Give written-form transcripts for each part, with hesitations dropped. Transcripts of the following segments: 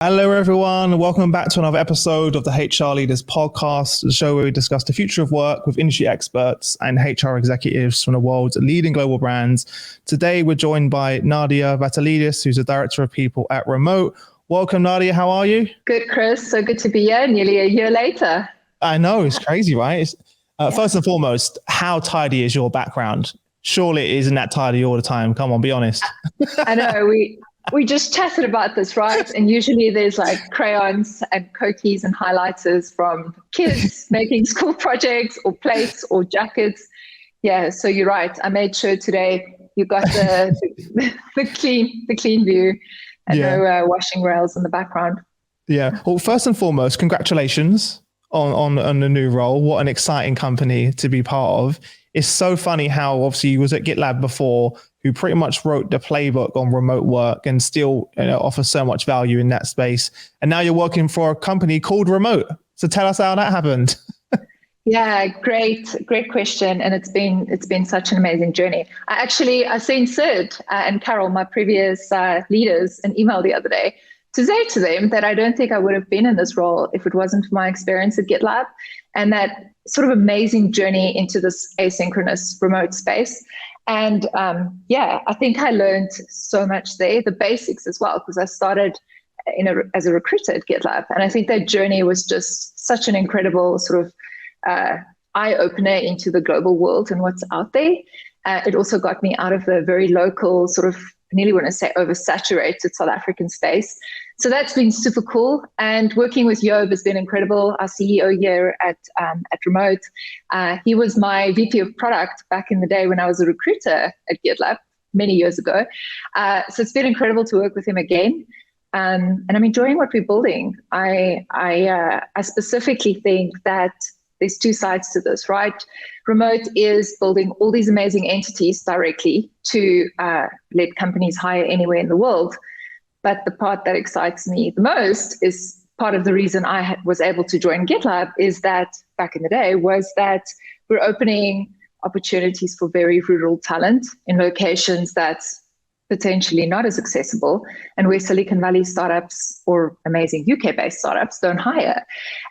Hello, everyone. Welcome back to another episode of the HR Leaders Podcast, the show where we discuss the future of work with industry experts and HR executives from the world's leading global brands. Today, we're joined by Nadia Vatalidis, who's the Director of People at Remote. Welcome, Nadia. How are you? Good, Chris. So good to be here nearly a year later. I know. It's crazy, right? First and foremost, how tidy is your background? Surely it isn't that tidy all the time. Come on, be honest. I know. We just chatted about this, right? And usually there's like crayons and cookies and highlighters from kids making school projects or plates or jackets. Yeah, so you're right. I made sure today you got the clean view and no washing rails in the background. Yeah. Well, first and foremost, congratulations on the new role. What an exciting company to be part of. It's so funny how obviously you was at Gitlab before, who pretty much wrote the playbook on remote work and still offer so much value in that space. And now you're working for a company called Remote. So tell us how that happened. Yeah, great question. And it's been such an amazing journey. I sent Sid and Carol, my previous leaders, an email the other day to say to them that I don't think I would have been in this role if it wasn't for my experience at Gitlab and that sort of amazing journey into this asynchronous remote space. And I think I learned so much there, the basics as well, because I started as a recruiter at Gitlab. And I think that journey was just such an incredible sort of eye-opener into the global world and what's out there. It also got me out of the very local sort of, I nearly want to say oversaturated South African space. So that's been super cool. And working with Job has been incredible, our CEO here at Remote. He was my VP of product back in the day when I was a recruiter at Gitlab many years ago. So it's been incredible to work with him again. And I'm enjoying what we're building. I specifically think that there's two sides to this, right? Remote is building all these amazing entities directly to let companies hire anywhere in the world. But the part that excites me the most is part of the reason I was able to join Gitlab is that back in the day was that we're opening opportunities for very rural talent in locations that's potentially not as accessible and where Silicon Valley startups or amazing UK-based startups don't hire.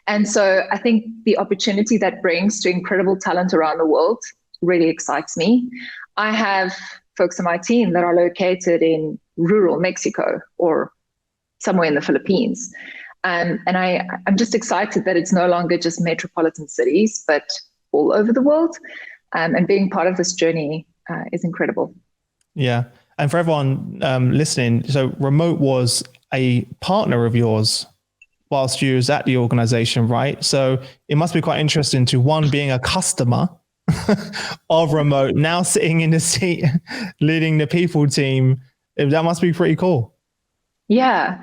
And so I think the opportunity that brings to incredible talent around the world really excites me. I have folks on my team that are located in rural Mexico or somewhere in the Philippines. And I'm just excited that it's no longer just metropolitan cities, but all over the world. And being part of this journey is incredible. Yeah. And for everyone listening, so Remote was a partner of yours whilst you was at the organization, right? So it must be quite interesting to one, being a customer of Remote, now sitting in the seat, leading the people team. That must be pretty cool. Yeah.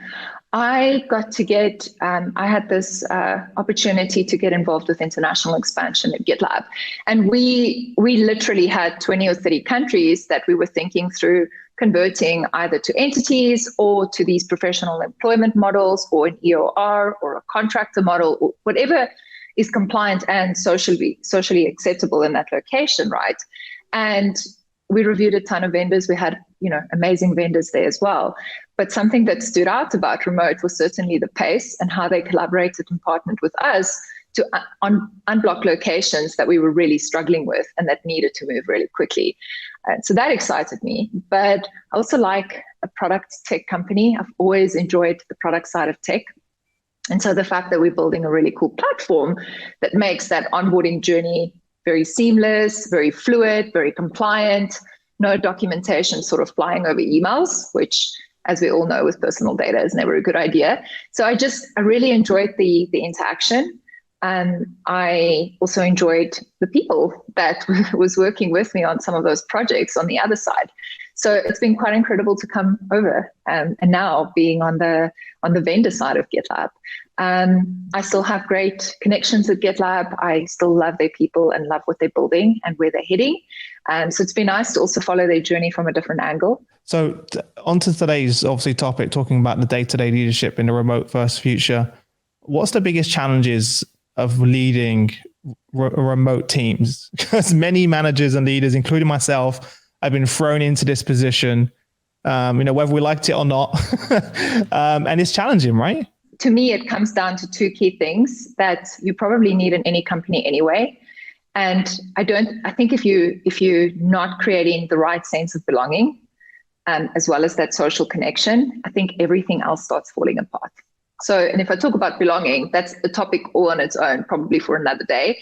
I had this opportunity to get involved with international expansion at Gitlab. And we literally had 20 or 30 countries that we were thinking through converting either to entities or to these professional employment models or an EOR or a contractor model or whatever is compliant and socially acceptable in that location, right? And we reviewed a ton of vendors. We had, amazing vendors there as well. But something that stood out about Remote was certainly the pace and how they collaborated and partnered with us to unblock locations that we were really struggling with and that needed to move really quickly. So that excited me. But I also like a product tech company. I've always enjoyed the product side of tech. And so the fact that we're building a really cool platform that makes that onboarding journey very seamless, very fluid, very compliant, no documentation sort of flying over emails, which, as we all know, with personal data is never a good idea. So I really enjoyed the interaction. And I also enjoyed the people that was working with me on some of those projects on the other side. So it's been quite incredible to come over and now being on the vendor side of Gitlab. I still have great connections at Gitlab. I still love their people and love what they're building and where they're heading. So it's been nice to also follow their journey from a different angle. So on to today's obviously topic, talking about the day-to-day leadership in the remote first future. What's the biggest challenges of leading remote teams? Because many managers and leaders, including myself, have been thrown into this position whether we liked it or not. And it's challenging, right? To me, it comes down to two key things that you probably need in any company anyway. And I think if you're not creating the right sense of belonging, as well as that social connection, I think everything else starts falling apart. So, and if I talk about belonging, that's a topic all on its own, probably for another day.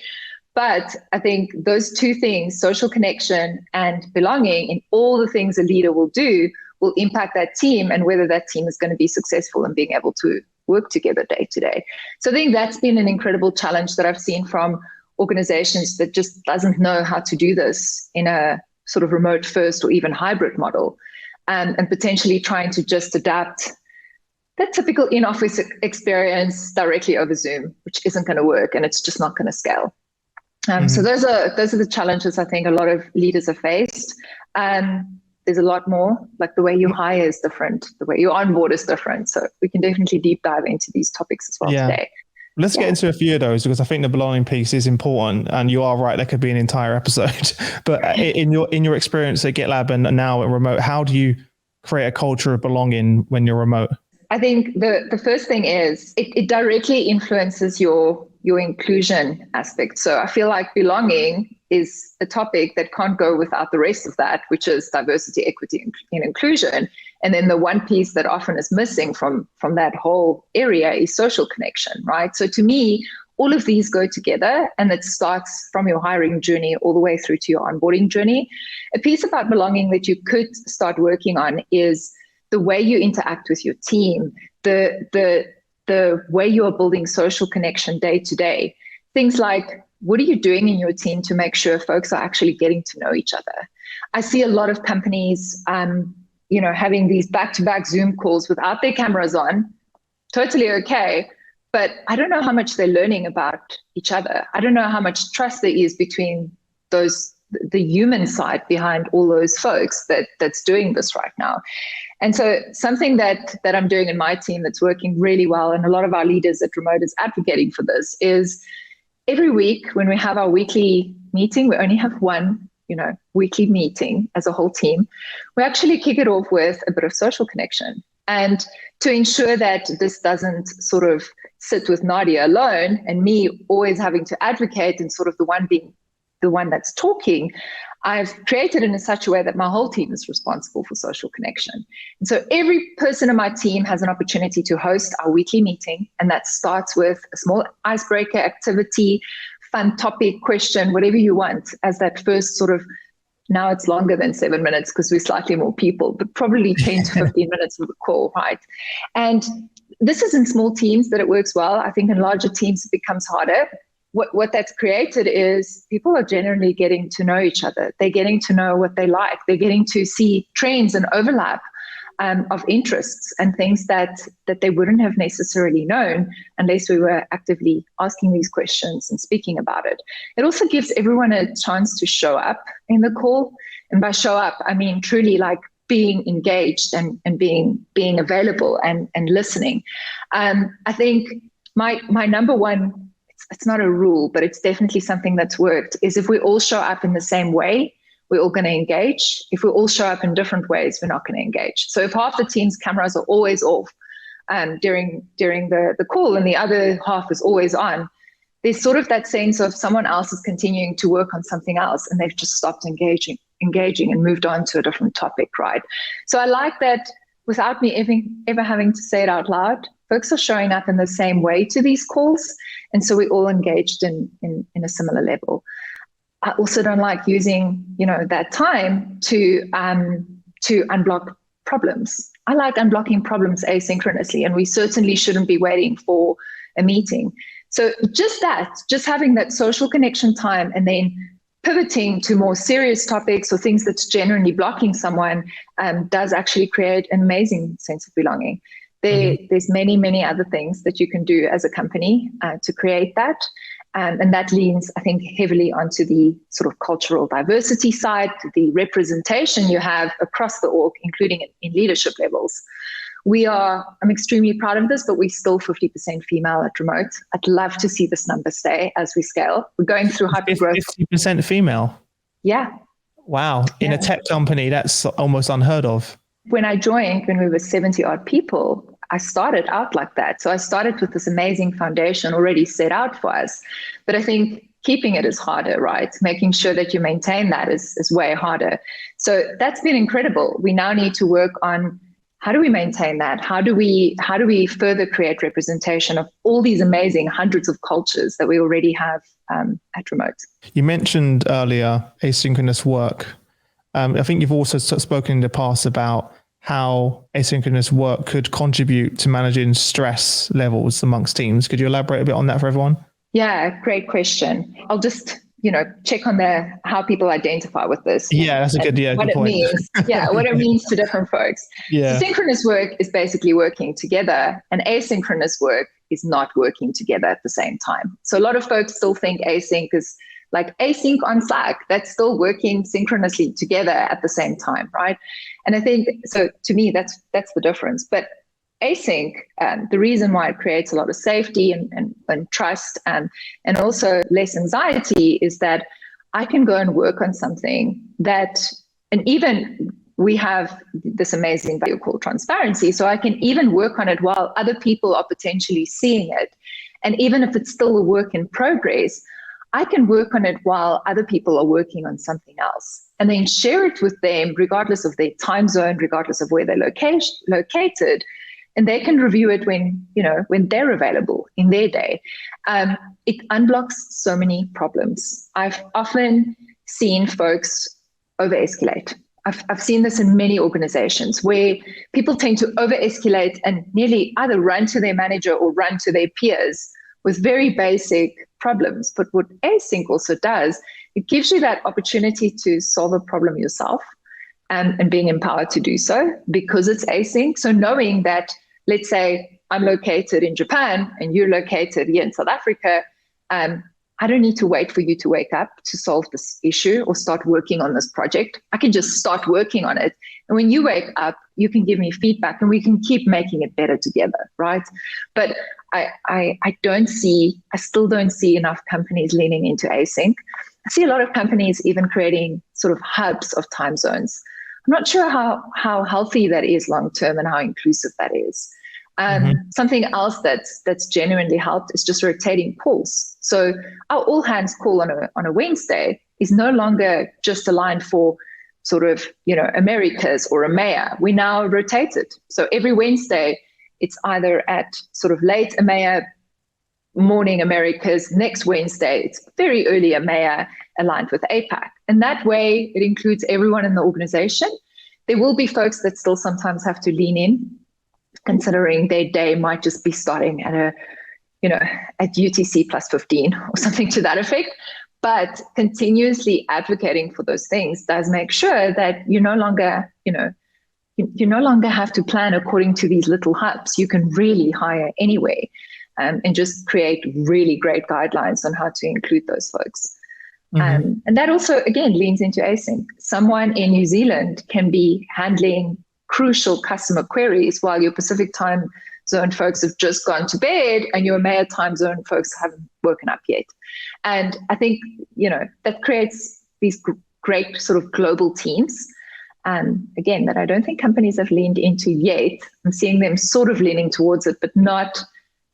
But I think those two things, social connection and belonging, in all the things a leader will do, will impact that team and whether that team is going to be successful in being able to work together day to day. So I think that's been an incredible challenge that I've seen from organizations that just doesn't know how to do this in a sort of remote first or even hybrid model, and potentially trying to just adapt that typical in-office experience directly over Zoom, which isn't going to work and it's just not going to scale. So those are the challenges I think a lot of leaders have faced. There's a lot more, like the way you hire is different, the way you onboard is different. So we can definitely deep dive into these topics as well today. Let's get into a few of those, because I think the belonging piece is important, and you are right, there could be an entire episode. But in your experience at Gitlab and now at remote, how do you create a culture of belonging when you're remote? I think the first thing is it directly influences your inclusion aspect. So I feel like belonging is a topic that can't go without the rest of that, which is diversity, equity, and inclusion. And then the one piece that often is missing from that whole area is social connection, right? So to me, all of these go together, and it starts from your hiring journey all the way through to your onboarding journey. A piece about belonging that you could start working on is the way you interact with your team, the way you are building social connection day to day. Things like, what are you doing in your team to make sure folks are actually getting to know each other? I see a lot of companies, having these back-to-back Zoom calls without their cameras on. Totally okay. But I don't know how much they're learning about each other. I don't know how much trust there is between the human side behind all those folks that's doing this right now. And so something that I'm doing in my team that's working really well, and a lot of our leaders at Remote is advocating for this, is every week when we have our weekly meeting, we only have one, weekly meeting as a whole team. We actually kick it off with a bit of social connection. And to ensure that this doesn't sort of sit with Nadia alone and me always having to advocate and sort of the one being the one that's talking, I've created it in such a way that my whole team is responsible for social connection. And so every person in my team has an opportunity to host our weekly meeting. And that starts with a small icebreaker activity, fun topic, question, whatever you want, as that first sort of, now it's longer than 7 minutes because we're slightly more people, but probably 10 to 15 minutes of a call, right? And this is in small teams that it works well. I think in larger teams, it becomes harder. What that's created is people are generally getting to know each other. They're getting to know what they like. They're getting to see trends and overlap of interests and things that they wouldn't have necessarily known unless we were actively asking these questions and speaking about it. It also gives everyone a chance to show up in the call. And by show up, I mean truly like being engaged and being available and listening. I think my number one, it's not a rule, but it's definitely something that's worked, is if we all show up in the same way, we're all going to engage. If we all show up in different ways, we're not going to engage. So if half the team's cameras are always off during the call and the other half is always on, there's sort of that sense of someone else is continuing to work on something else and they've just stopped engaging and moved on to a different topic, right? So I like that without me ever having to say it out loud, folks are showing up in the same way to these calls. And so we're all engaged in a similar level. I also don't like using, that time to unblock problems. I like unblocking problems asynchronously, and we certainly shouldn't be waiting for a meeting. So just having that social connection time and then pivoting to more serious topics or things that's generally blocking someone does actually create an amazing sense of belonging. There's many, many other things that you can do as a company to create that. And that leans, I think, heavily onto the sort of cultural diversity side, the representation you have across the org, including in leadership levels. I'm extremely proud of this, but we're still 50% female at Remote. I'd love to see this number stay as we scale. We're going through hypergrowth. 50% female? Yeah. Wow. In a tech company, that's almost unheard of. When I joined, when we were 70 odd people, I started out like that. So I started with this amazing foundation already set out for us. But I think keeping it is harder, right? Making sure that you maintain that is way harder. So that's been incredible. We now need to work on how do we maintain that? How do we further create representation of all these amazing hundreds of cultures that we already have at Remote? You mentioned earlier asynchronous work. I think you've also spoken in the past about how asynchronous work could contribute to managing stress levels amongst teams. Could you elaborate a bit on that for everyone? Yeah, great question. I'll just, check on how people identify with this. Yeah, that's a good point. Means. Yeah, what it means to different folks. Yeah. So synchronous work is basically working together, and asynchronous work is not working together at the same time. So a lot of folks still think async is like async on Slack. That's still working synchronously together at the same time, right? And I think, so to me, that's the difference. But async, the reason why it creates a lot of safety and trust and also less anxiety is that I can go and work on something that, and even we have this amazing value called transparency. So I can even work on it while other people are potentially seeing it. And even if it's still a work in progress, I can work on it while other people are working on something else, and then share it with them regardless of their time zone, regardless of where they're located. And they can review it when they're available in their day. It unblocks so many problems. I've often seen folks over-escalate. I've seen this in many organizations where people tend to over-escalate and nearly either run to their manager or run to their peers with very basic problems. But what async also does, it gives you that opportunity to solve a problem yourself and being empowered to do so because it's async. So knowing that, let's say I'm located in Japan and you're located here in South Africa, I don't need to wait for you to wake up to solve this issue or start working on this project. I can just start working on it. And when you wake up, you can give me feedback and we can keep making it better together, right? But I still don't see enough companies leaning into async. I see a lot of companies even creating sort of hubs of time zones. I'm not sure how healthy that is long-term and how inclusive that is. Something else that's genuinely helped is just rotating calls. So our all hands call on a Wednesday is no longer just aligned for sort of, Americas or EMEA. We now rotate it. So every Wednesday, it's either at sort of late EMEA, morning Americas. Next Wednesday, it's very early EMEA aligned with APAC. And that way it includes everyone in the organization. There will be folks that still sometimes have to lean in, considering their day might just be starting at at UTC plus 15 or something to that effect. But continuously advocating for those things does make sure that you no longer have to plan according to these little hubs. You can really hire anyway, and just create really great guidelines on how to include those folks. And that also, again, leans into async. Someone in New Zealand can be handling crucial customer queries while your Pacific time zone folks have just gone to bed and your EMEA time zone folks haven't woken up yet. And I think, that creates these great sort of global teams. Again, that I don't think companies have leaned into yet. I'm seeing them sort of leaning towards it, but not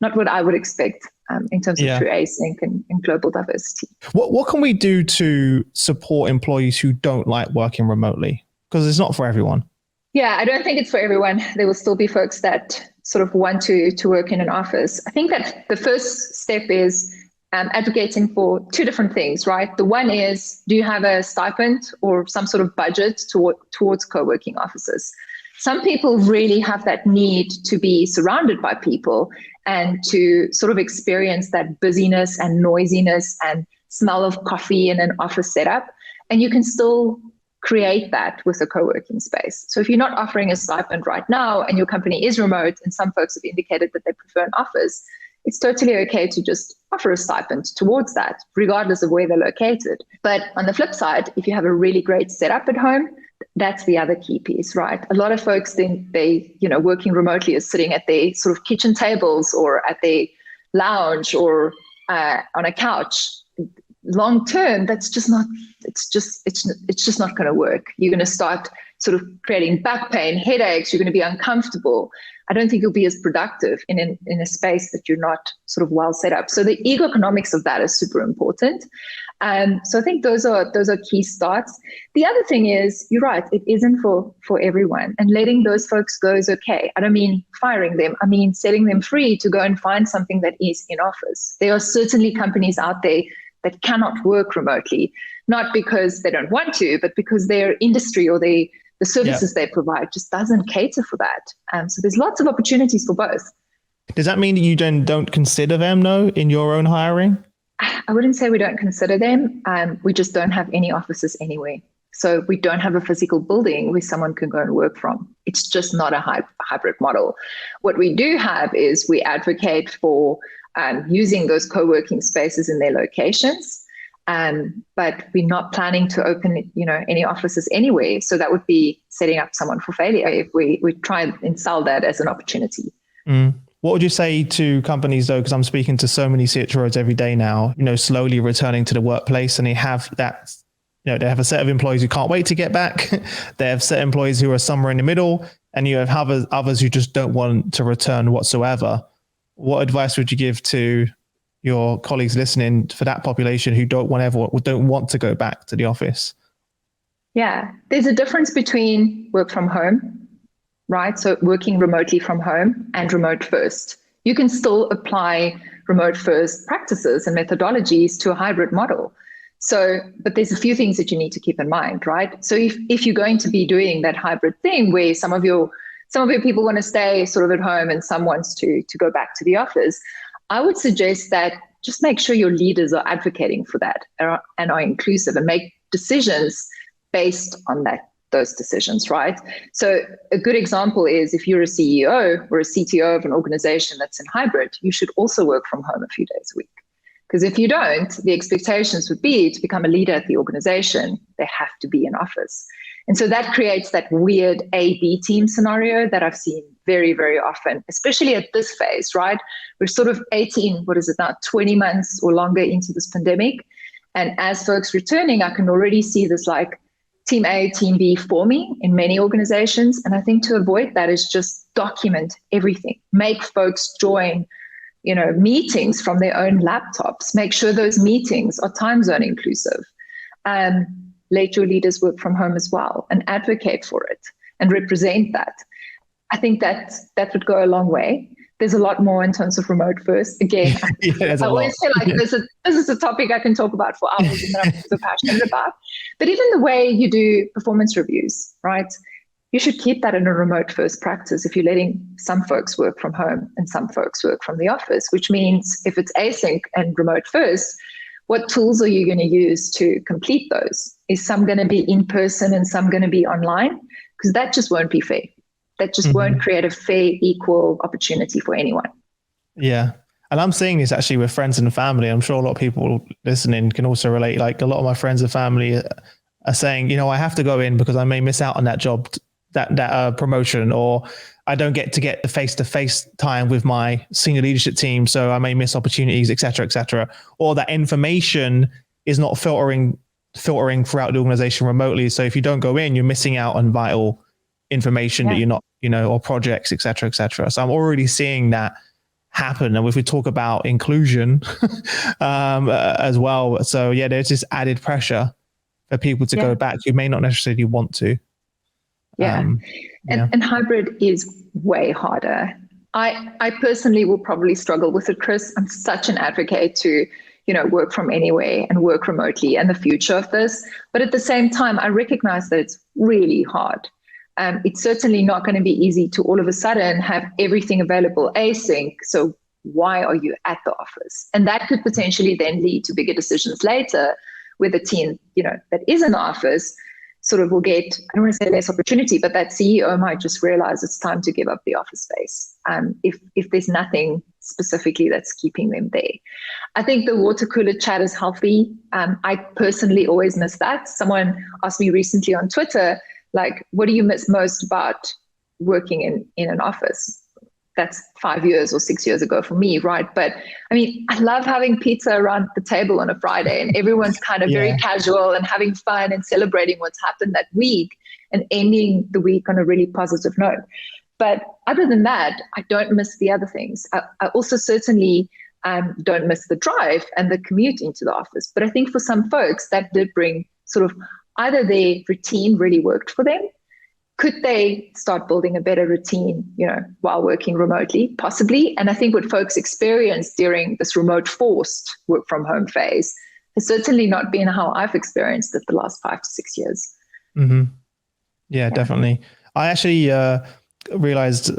what I would expect in terms of true async and global diversity. What can we do to support employees who don't like working remotely? Because it's not for everyone. Yeah, I don't think it's for everyone. There will still be folks that sort of want to work in an office. I think that the first step is advocating for two different things, right? The one is, do you have a stipend or some sort of budget towards co-working offices? Some people really have that need to be surrounded by people and to sort of experience that busyness and noisiness and smell of coffee in an office setup. And you can still create that with a co-working space. So if you're not offering a stipend right now and your company is remote, and some folks have indicated that they prefer an office, it's totally okay to just offer a stipend towards that, regardless of where they're located. But on the flip side, if you have a really great setup at home, that's the other key piece, right? A lot of folks think they, working remotely is sitting at their sort of kitchen tables or at their lounge or on a couch. long term, it's just not going to work. You're going to start sort of creating back pain, headaches. You're going to be uncomfortable. I don't think you'll be as productive in a space that you're not sort of well set up. So the economics of that is super important. So I think those are key starts. The other thing is, you're right, it isn't for everyone, and letting those folks go is okay. I don't mean firing them. I mean setting them free to go and find something that is in office. There are certainly companies out there that cannot work remotely, not because they don't want to, but because their industry or the services they provide just doesn't cater for that. So there's lots of opportunities for both. Does that mean that you don't consider them, though, in your own hiring? I wouldn't say we don't consider them. We just don't have any offices anywhere. So we don't have a physical building where someone can go and work from. It's just not a hybrid model. What we do have is we advocate for using those co-working spaces in their locations. But we're not planning to open, any offices anywhere. So that would be setting up someone for failure if we try and sell that as an opportunity. What would you say to companies, though, because I'm speaking to so many CHROs every day now, slowly returning to the workplace, and they have that, they have a set of employees who can't wait to get back. They have set employees who are somewhere in the middle, and you have others who just don't want to return whatsoever. What advice would you give to your colleagues listening for that population who don't want to go back to the office? Yeah, there's a difference between work from home, right? So working remotely from home and remote first. You can still apply remote first practices and methodologies to a hybrid model. So, but there's a few things that you need to keep in mind, right? So if you're going to be doing that hybrid thing where some of your people want to stay sort of at home and some wants to go back to the office, I would suggest that just make sure your leaders are advocating for that and are inclusive and make decisions based on those decisions, right? So a good example is if you're a CEO or a CTO of an organization that's in hybrid, you should also work from home a few days a week. Because if you don't, the expectations would be to become a leader at the organization, they have to be in office. And so that creates that weird A-B team scenario that I've seen very, very often, especially at this phase, right? We're sort of 20 months or longer into this pandemic. And as folks returning, I can already see this like team A, team B forming in many organizations. And I think to avoid that is just document everything. Make folks join, meetings from their own laptops. Make sure those meetings are time zone inclusive. Let your leaders work from home as well and advocate for it and represent that. I think that would go a long way. There's a lot more in terms of remote first. Again, I always feel like this is a topic I can talk about for hours and that I'm so passionate about. But even the way you do performance reviews, right? You should keep that in a remote first practice if you're letting some folks work from home and some folks work from the office, which means if it's async and remote first, what tools are you going to use to complete those? Is some going to be in person and some going to be online? Because that just won't be fair. That just won't create a fair, equal opportunity for anyone. Yeah. And I'm seeing this actually with friends and family. I'm sure a lot of people listening can also relate. Like a lot of my friends and family are saying, I have to go in because I may miss out on that job, that promotion, or I don't get the face-to-face time with my senior leadership team. So I may miss opportunities, et cetera, or that information is not filtering throughout the organization remotely. So if you don't go in, you're missing out on vital information that you're not, or projects, et cetera. So I'm already seeing that happen. And if we talk about inclusion as well. So yeah, there's this added pressure for people to go back who may not necessarily want to. And hybrid is way harder. I personally will probably struggle with it, Chris. I'm such an advocate to, work from anywhere and work remotely and the future of this. But at the same time, I recognize that it's really hard. It's certainly not going to be easy to all of a sudden have everything available async. So why are you at the office? And that could potentially then lead to bigger decisions later where the team, that is in the office sort of will get, I don't want to say less opportunity, but that CEO might just realize it's time to give up the office space if there's nothing specifically that's keeping them there. I think the water cooler chat is healthy. I personally always miss that. Someone asked me recently on Twitter, like, what do you miss most about working in an office? that's 5 years or 6 years ago for me, right? But I mean, I love having pizza around the table on a Friday and everyone's kind of very casual and having fun and celebrating what's happened that week and ending the week on a really positive note. But other than that, I don't miss the other things. I also certainly don't miss the drive and the commute into the office. But I think for some folks that did bring sort of either their routine really worked for them. Could they start building a better routine, while working remotely? Possibly. And I think what folks experienced during this remote forced work from home phase has certainly not been how I've experienced it the last 5 to 6 years. Mm-hmm. Yeah, definitely. I actually realized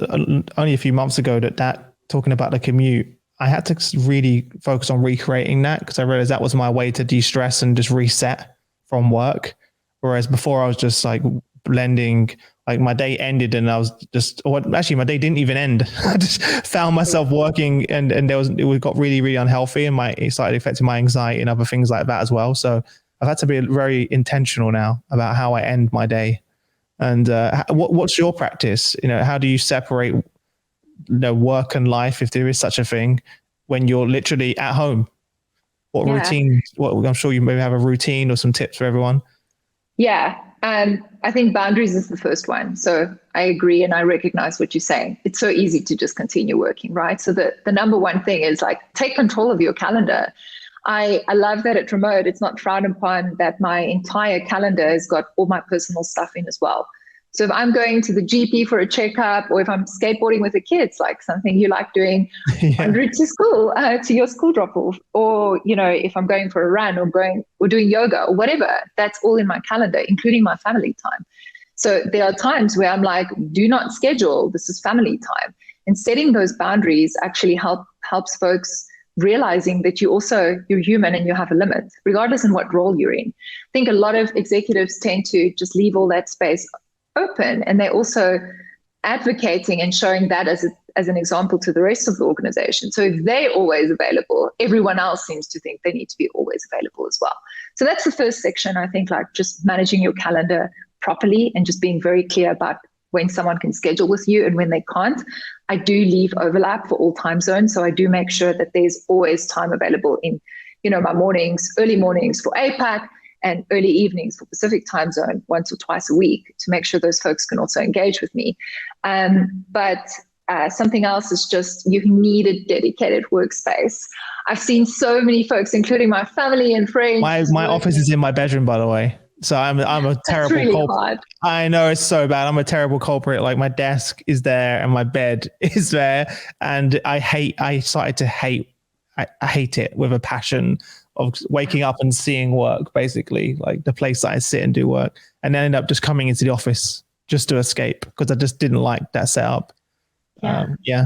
only a few months ago that talking about the commute, I had to really focus on recreating that because I realized that was my way to de-stress and just reset from work. Whereas before I was just like blending, like my day ended and I was just, or actually my day didn't even end. I just found myself working and it got really, really unhealthy and it started affecting my anxiety and other things like that as well. So I've had to be very intentional now about how I end my day. And what's your practice? How do you separate work and life, if there is such a thing, when you're literally at home? What routine? I'm sure you maybe have a routine or some tips for everyone. Yeah. I think boundaries is the first one. So I agree and I recognize what you're saying. It's so easy to just continue working, right? So the number one thing is like take control of your calendar. I love that at remote, it's not frowned upon that my entire calendar has got all my personal stuff in as well. So if I'm going to the GP for a checkup or if I'm skateboarding with the kids, like something you like doing en route to school, to your school drop off, or, if I'm going for a run or doing yoga or whatever, that's all in my calendar, including my family time. So there are times where I'm like, do not schedule, this is family time. And setting those boundaries actually helps folks realizing that you're human and you have a limit, regardless in what role you're in. I think a lot of executives tend to just leave all that space open, and they're also advocating and showing that as an example to the rest of the organization. So if they're always available, everyone else seems to think they need to be always available as well. So that's the first section, I think, like just managing your calendar properly and just being very clear about when someone can schedule with you and when they can't. I do leave overlap for all time zones. So I do make sure that there's always time available in, my mornings, early mornings for APAC, and early evenings for Pacific time zone once or twice a week to make sure those folks can also engage with me. But something else is just you need a dedicated workspace. I've seen so many folks, including my family and friends. My office is in my bedroom, by the way. So I'm a terrible really culprit. Hard. I know it's so bad. I'm a terrible culprit. Like my desk is there and my bed is there. And I hate it with a passion of waking up and seeing work, basically, like the place that I sit and do work, and then end up just coming into the office just to escape because I just didn't like that setup. Yeah.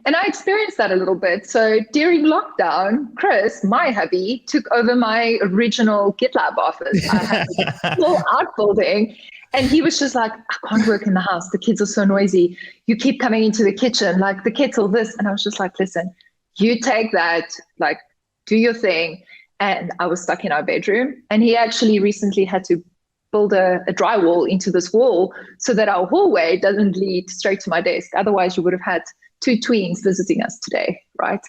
And I experienced that a little bit. So during lockdown, Chris, my hubby, took over my original Gitlab office. I had a full outbuilding. And he was just like, I can't work in the house. The kids are so noisy. You keep coming into the kitchen, like the kettle, this. And I was just like, listen, you take that, like, do your thing. And I was stuck in our bedroom. And he actually recently had to build a drywall into this wall so that our hallway doesn't lead straight to my desk. Otherwise, you would have had 2 tweens visiting us today, right?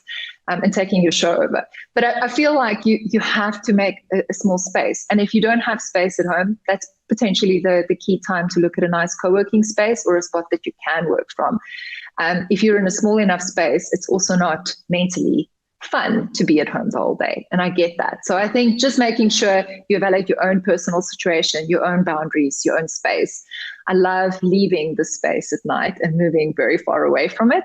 And taking your show over. But I feel like you have to make a small space. And if you don't have space at home, that's potentially the key time to look at a nice co-working space or a spot that you can work from. If you're in a small enough space, it's also not mentally fun to be at home the whole day. And I get that. So I think just making sure you evaluate your own personal situation, your own boundaries, your own space. I love leaving the space at night and moving very far away from it.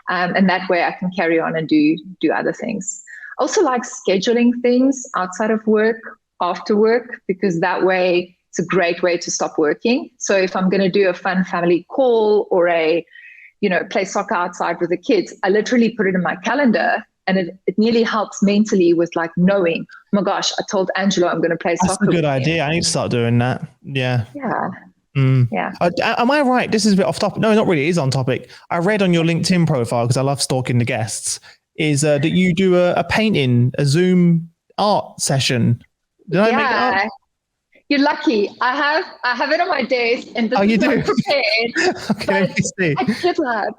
And that way I can carry on and do other things. Also like scheduling things outside of work, after work, because that way it's a great way to stop working. So if I'm going to do a fun family call or play soccer outside with the kids, I literally put it in my calendar. And it nearly helps mentally with like knowing, oh my gosh, I told Angelo I'm going to play soccer. That's a good idea. I need to start doing that. Yeah. Yeah. Yeah. Am I right? This is a bit off topic. No, not really. It is on topic. I read on your LinkedIn profile, because I love stalking the guests, is that you do a painting, a Zoom art session. Did I make that up? You're lucky. I have it on my desk. And you do? Prepared, okay, let me see. At Gitlab.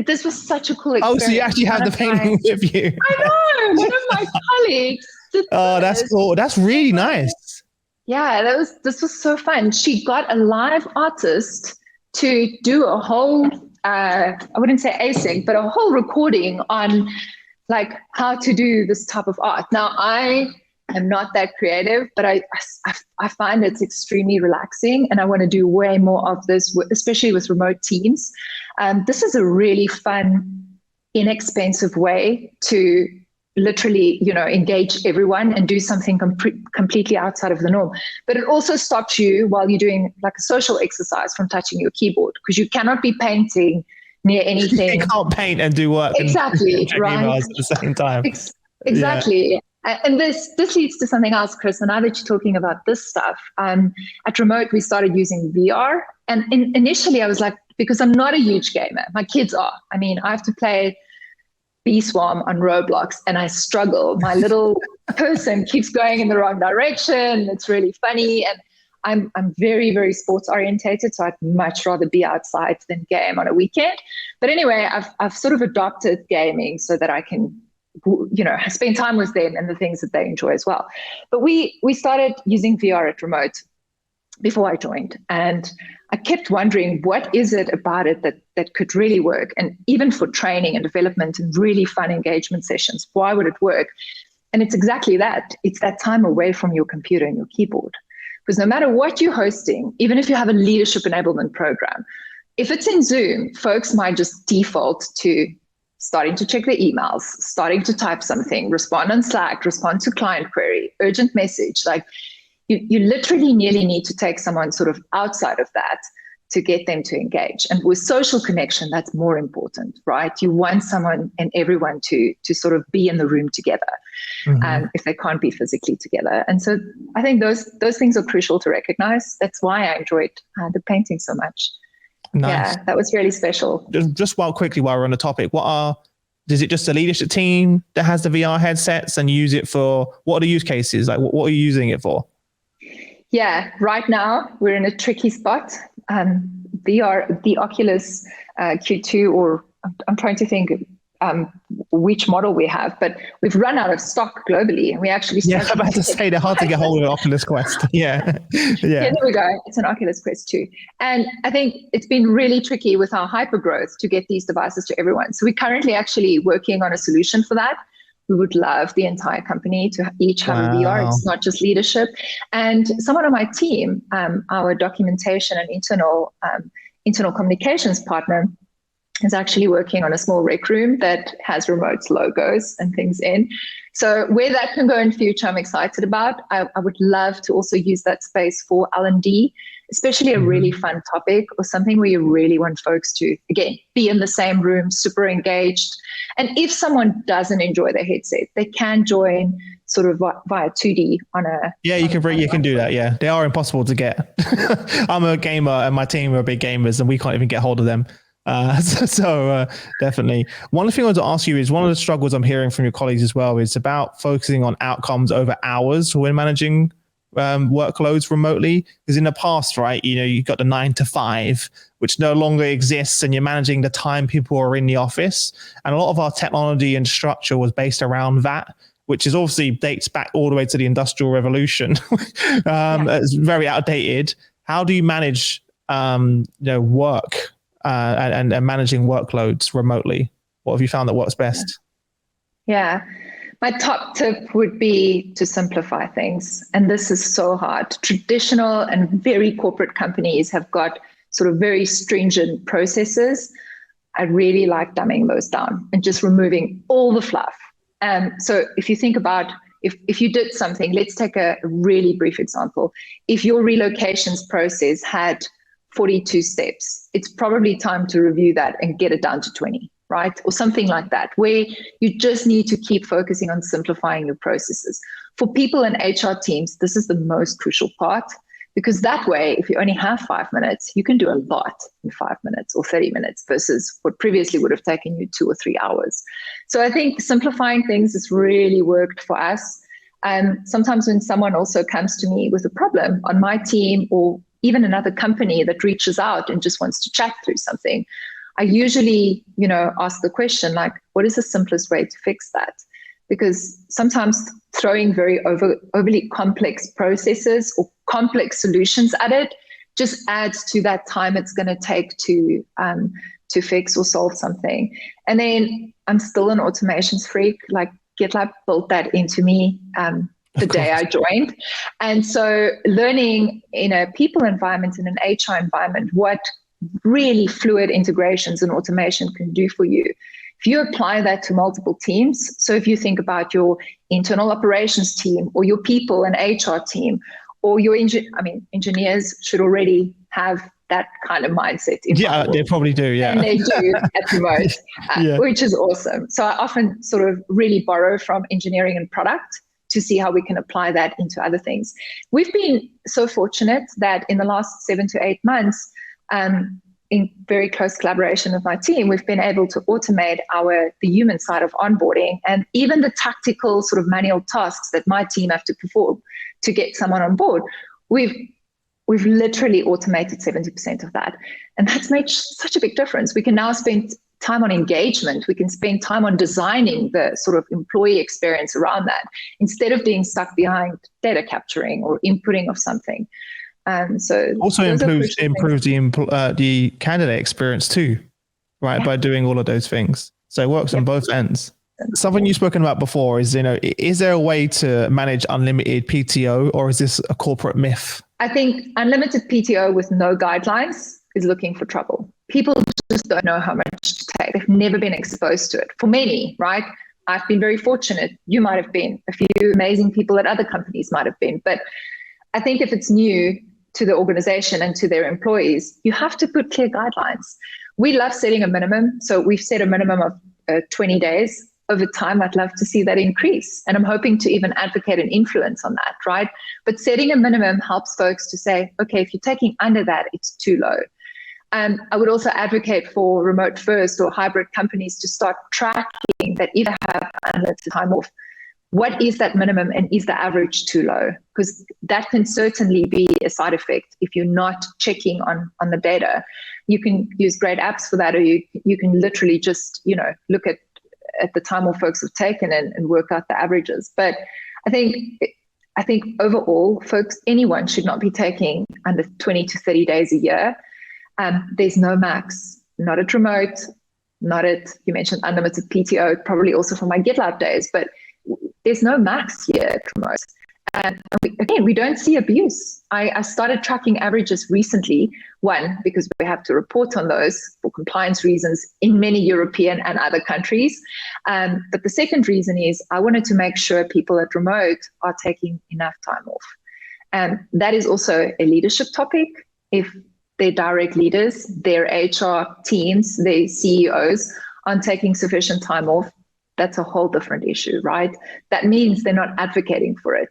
this was such a cool Oh, experience. so you actually have the painting with you. I know. One of my colleagues did Oh, that's cool. That's really nice. Yeah, this was so fun. She got a live artist to do a whole, I wouldn't say async, but a whole recording on like how to do this type of art. Now, I am not that creative, but I find it's extremely relaxing, and I want to do way more of this, especially with remote teams. This is a really fun, inexpensive way to literally, engage everyone and do something completely outside of the norm. But it also stops you while you're doing like a social exercise from touching your keyboard, because you cannot be painting near anything. You can't paint and do work. Exactly, and right? Emails at the same time. Exactly. Yeah. And this leads to something else, Chris. And now that you're talking about this stuff, at Remote, we started using VR. And initially I was like, because I'm not a huge gamer, my kids are. I mean, I have to play Bee Swarm on Roblox and I struggle. My little person keeps going in the wrong direction. It's really funny. And I'm very, very sports orientated. So I'd much rather be outside than game on a weekend. But anyway, I've sort of adopted gaming so that I can, spend time with them and the things that they enjoy as well. But we started using VR at Remote before I joined. And I kept wondering, what is it about it that could really work? And even for training and development and really fun engagement sessions, why would it work? And it's exactly that. It's that time away from your computer and your keyboard. Because no matter what you're hosting, even if you have a leadership enablement program, if it's in Zoom, folks might just default to starting to check their emails, starting to type something, respond on Slack, respond to client query, urgent message. Like you literally nearly need to take someone sort of outside of that to get them to engage. And with social connection, that's more important, right? You want someone and everyone to sort of be in the room together, if they can't be physically together. And so I think those things are crucial to recognize. That's why I enjoyed the painting so much. Nice. Yeah, that was really special. Just while we're on the topic, is it just a leadership team that has the VR headsets and use it for, what are the use cases? Like what are you using it for? Yeah, right now we're in a tricky spot. VR, the Oculus Q2, or I'm trying to think which model we have, but we've run out of stock globally, and we actually. Yeah, I'm about to say they're hard to get hold of Oculus Quest. Yeah. Yeah, there we go. It's an Oculus Quest 2. And I think it's been really tricky with our hypergrowth to get these devices to everyone. So we're currently actually working on a solution for that. We would love the entire company to each have a VR. It's not just leadership. And someone on my team, our documentation and internal communications partner, is actually working on a small rec room that has Remote logos and things in. So where that can go in future, I'm excited about. I would love to also use that space for L&D, especially a really fun topic or something where you really want folks to, again, be in the same room, super engaged. And if someone doesn't enjoy their headset, they can join sort of via 2D on a... Yeah, you can do that. Yeah, they are impossible to get. I'm a gamer and my team are big gamers and we can't even get hold of them. So definitely. One thing I want to ask you is, one of the struggles I'm hearing from your colleagues as well is about focusing on outcomes over hours when managing workloads remotely. Because in the past, right, you've got the 9 to 5, which no longer exists, and you're managing the time people are in the office. And a lot of our technology and structure was based around that, which is obviously dates back all the way to the Industrial Revolution. It's very outdated. How do you manage work and managing workloads remotely? What have you found that works best? Yeah. My top tip would be to simplify things. And this is so hard. Traditional and very corporate companies have got sort of very stringent processes. I really like dumbing those down and just removing all the fluff. So if you think about, if you did something, let's take a really brief example. If your relocations process had 42 steps, it's probably time to review that and get it down to 20, right? Or something like that, where you just need to keep focusing on simplifying your processes. For people in HR teams, this is the most crucial part, because that way, if you only have 5 minutes, you can do a lot in 5 minutes or 30 minutes versus what previously would have taken you 2 or 3 hours. So I think simplifying things has really worked for us. And sometimes when someone also comes to me with a problem on my team, or even another company that reaches out and just wants to chat through something, I usually, ask the question, like, what is the simplest way to fix that? Because sometimes throwing very overly complex processes or complex solutions at it just adds to that time it's going to take to fix or solve something. And then I'm still an automations freak. Like GitLab built that into me the day I joined. And so learning in a people environment, in an HR environment, what really fluid integrations and automation can do for you. If you apply that to multiple teams, so if you think about your internal operations team or your people and HR team, or your engineers should already have that kind of mindset. Yeah, they probably do. Yeah, and they do at the most, which is awesome. So I often sort of really borrow from engineering and product to see how we can apply that into other things. We've been so fortunate that in the last 7 to 8 months, in very close collaboration with my team, we've been able to automate the human side of onboarding and even the tactical sort of manual tasks that my team have to perform to get someone on board. We've literally automated 70% of that. And that's made such a big difference. We can now spend time on engagement. We can spend time on designing the sort of employee experience around that instead of being stuck behind data capturing or inputting of something. So also improves the candidate experience too, right? Yeah. By doing all of those things. So it works on both ends. Something you've spoken about before is, is there a way to manage unlimited PTO, or is this a corporate myth? I think unlimited PTO with no guidelines is looking for trouble. People just don't know how much to take. They've never been exposed to it. For many, right? I've been very fortunate. You might have been. A few amazing people at other companies might have been. But I think if it's new to the organization and to their employees, you have to put clear guidelines. We love setting a minimum. So we've set a minimum of 20 days. Over time, I'd love to see that increase. And I'm hoping to even advocate and influence on that, right? But setting a minimum helps folks to say, okay, if you're taking under that, it's too low. I would also advocate for remote first or hybrid companies to start tracking that if they have unlimited time off, what is that minimum and is the average too low? Because that can certainly be a side effect if you're not checking on the data. You can use great apps for that, or you can literally just, look at the time off folks have taken and work out the averages. But I think overall, folks, anyone should not be taking under 20 to 30 days a year. There's no max, not at remote, not at, you mentioned unlimited PTO, probably also from my GitLab days, but there's no max here at remote. And again, we don't see abuse. I started tracking averages recently, one, because we have to report on those for compliance reasons in many European and other countries. But the second reason is I wanted to make sure people at remote are taking enough time off. And that is also a leadership topic. If their direct leaders, their HR teams, their CEOs aren't taking sufficient time off, that's a whole different issue, right? That means they're not advocating for it.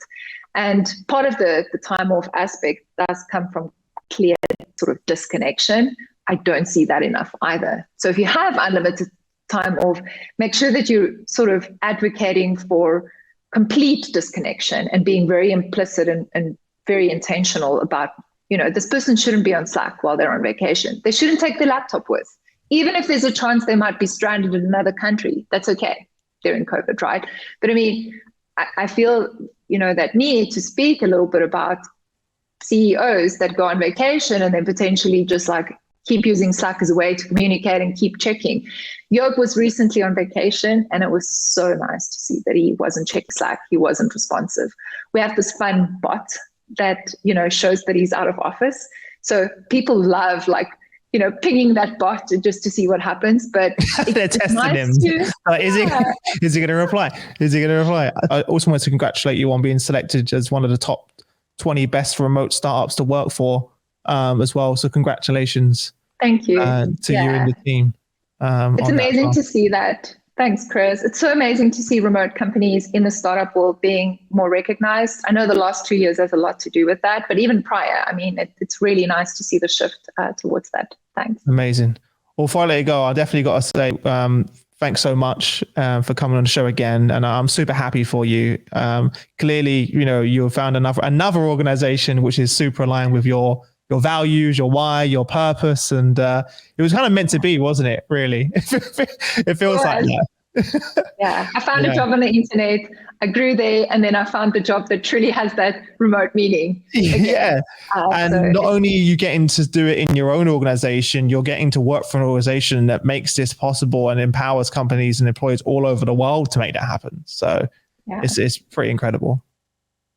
And part of the time off aspect does come from clear sort of disconnection. I don't see that enough either. So if you have unlimited time off, make sure that you're sort of advocating for complete disconnection and being very implicit and very intentional about, this person shouldn't be on Slack while they're on vacation. They shouldn't take their laptop with. Even if there's a chance they might be stranded in another country, that's okay. They're in COVID, right? But I feel, that need to speak a little bit about CEOs that go on vacation and then potentially just like keep using Slack as a way to communicate and keep checking. Joop was recently on vacation and it was so nice to see that he wasn't checking Slack. He wasn't responsive. We have this fun bot that, shows that he's out of office. So people love pinging that bot just to see what happens, but they're testing nice him. Is he going to reply? I also want to congratulate you on being selected as one of the top 20 best remote startups to work for as well. So congratulations. Thank you. To you and the team. It's amazing to see that. Thanks, Chris. It's so amazing to see remote companies in the startup world being more recognized. I know the last 2 years has a lot to do with that, but even prior, it's really nice to see the shift towards that. Thanks. Amazing. Well, before I let you go, I definitely got to say thanks so much for coming on the show again. And I'm super happy for you. Clearly, you found another organization which is super aligned with your your values, your why, your purpose. And it was kind of meant to be, wasn't it? Really? It feels like that. Yeah, I found a job on the internet. I grew there, and then I found the job that truly has that remote meaning. Yeah. And not only are you getting to do it in your own organization, you're getting to work for an organization that makes this possible and empowers companies and employees all over the world to make that happen. So it's pretty incredible.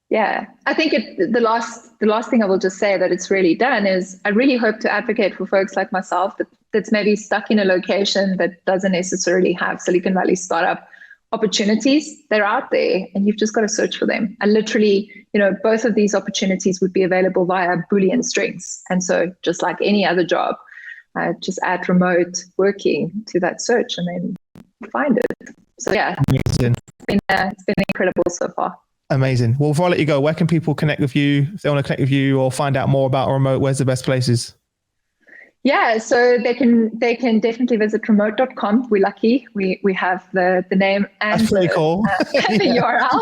Yeah, I think the last thing I will just say that it's really done is I really hope to advocate for folks like myself that's maybe stuck in a location that doesn't necessarily have Silicon Valley startup opportunities. They're out there and you've just got to search for them. And literally, both of these opportunities would be available via Boolean strings. And so just like any other job, just add remote working to that search and then find it. So yeah, amazing. It's been incredible so far. Amazing. Well, before I let you go, where can people connect with you? If they want to connect with you or find out more about remote, where's the best places? Yeah, so they can definitely visit remote.com. We're lucky. We have the name and that's pretty cool. And the URL.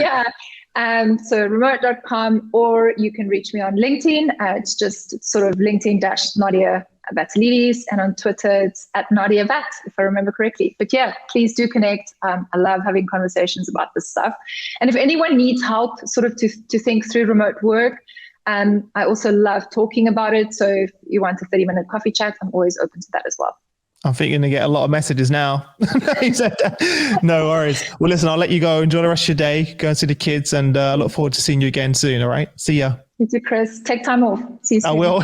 Yeah. So remote.com, or you can reach me on LinkedIn. It's just sort of LinkedIn-Nadia Vatalidis, and on Twitter it's @Nadia Vat, if I remember correctly. But yeah, please do connect. I love having conversations about this stuff. And if anyone needs help sort of to think through remote work, I also love talking about it. So if you want a 30-minute coffee chat, I'm always open to that as well. I think you're going to get a lot of messages now. No worries. Well, listen, I'll let you go. Enjoy the rest of your day. Go and see the kids, and I look forward to seeing you again soon. All right. See ya. You too, Chris. Take time off. See you soon. I will.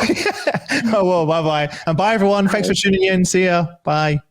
I will. Bye-bye. And bye, everyone. Thanks for tuning in. See ya. Bye.